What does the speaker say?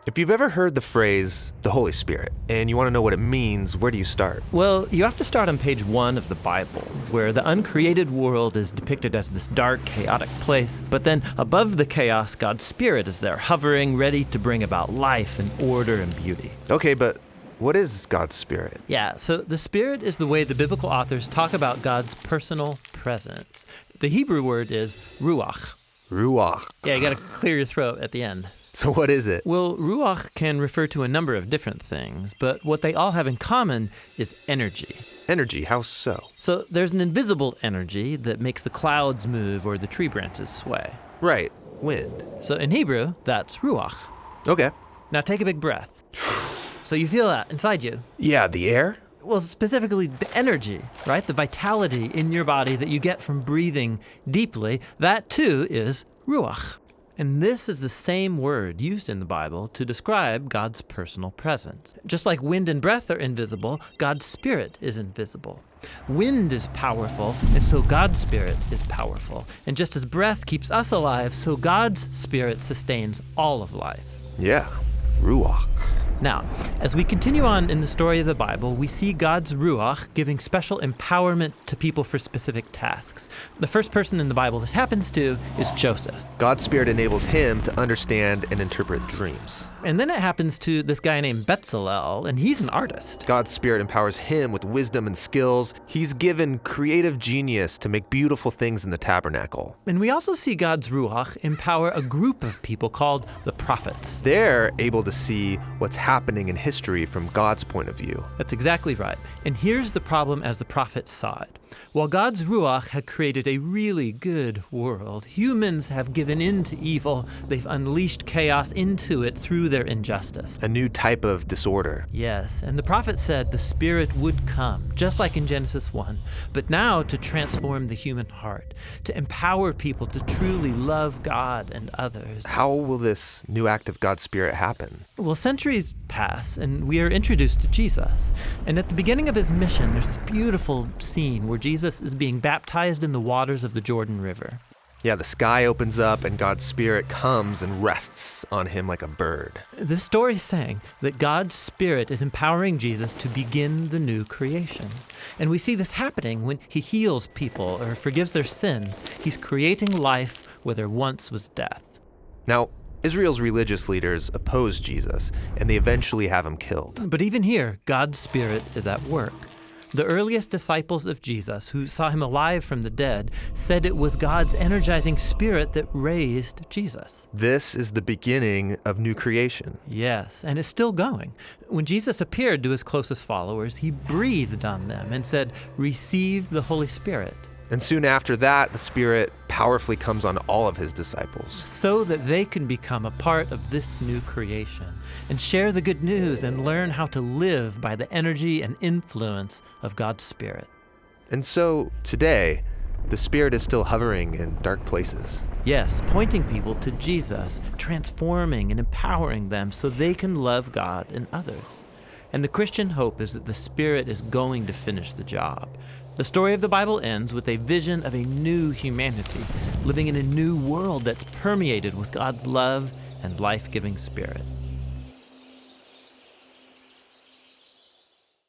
If you've ever heard the phrase, the Holy Spirit, and you want to know what it means, where do you start? Well, you have to start on page 1 of the Bible, where the uncreated world is depicted as this dark, chaotic place. But then above the chaos, God's Spirit is there, hovering, ready to bring about life and order and beauty. Okay, but what is God's Spirit? Yeah, so the Spirit is the way the biblical authors talk about God's personal presence. The Hebrew word is ruach. Ruach. Yeah, you gotta clear your throat at the end. So what is it? Well, ruach can refer to a number of different things, but what they all have in common is energy. Energy, how so? So there's an invisible energy that makes the clouds move or the tree branches sway. Right, wind. So in Hebrew, that's ruach. Okay. Now take a big breath. So you feel that inside you. Yeah, the air? Well, specifically the energy, right? The vitality in your body that you get from breathing deeply, that too is ruach. And this is the same word used in the Bible to describe God's personal presence. Just like wind and breath are invisible, God's Spirit is invisible. Wind is powerful, and so God's Spirit is powerful. And just as breath keeps us alive, so God's Spirit sustains all of life. Yeah, ruach. Now, as we continue on in the story of the Bible, we see God's Ruach giving special empowerment to people for specific tasks. The first person in the Bible this happens to is Joseph. God's Spirit enables him to understand and interpret dreams. And then it happens to this guy named Bezalel, and he's an artist. God's Spirit empowers him with wisdom and skills. He's given creative genius to make beautiful things in the tabernacle. And we also see God's Ruach empower a group of people called the prophets. They're able to see what's happening in history from God's point of view. That's exactly right. And here's the problem as the prophets saw it. While God's Ruach had created a really good world, humans have given in to evil. They've unleashed chaos into it through their injustice. A new type of disorder. Yes, and the prophet said the Spirit would come, just like in Genesis 1, but now to transform the human heart, to empower people to truly love God and others. How will this new act of God's Spirit happen? Well, centuries pass, and we are introduced to Jesus. And at the beginning of his mission, there's this beautiful scene where Jesus is being baptized in the waters of the Jordan River. Yeah, the sky opens up and God's Spirit comes and rests on him like a bird. The story is saying that God's Spirit is empowering Jesus to begin the new creation. And we see this happening when he heals people or forgives their sins. He's creating life where there once was death. Now, Israel's religious leaders oppose Jesus, and they eventually have him killed. But even here, God's Spirit is at work. The earliest disciples of Jesus, who saw him alive from the dead, said it was God's energizing Spirit that raised Jesus. This is the beginning of new creation. Yes, and it's still going. When Jesus appeared to his closest followers, he breathed on them and said, "Receive the Holy Spirit." And soon after that, the Spirit powerfully comes on all of his disciples. So that they can become a part of this new creation and share the good news and learn how to live by the energy and influence of God's Spirit. And so, today, the Spirit is still hovering in dark places. Yes, pointing people to Jesus, transforming and empowering them so they can love God and others. And the Christian hope is that the Spirit is going to finish the job. The story of the Bible ends with a vision of a new humanity, living in a new world that's permeated with God's love and life-giving Spirit.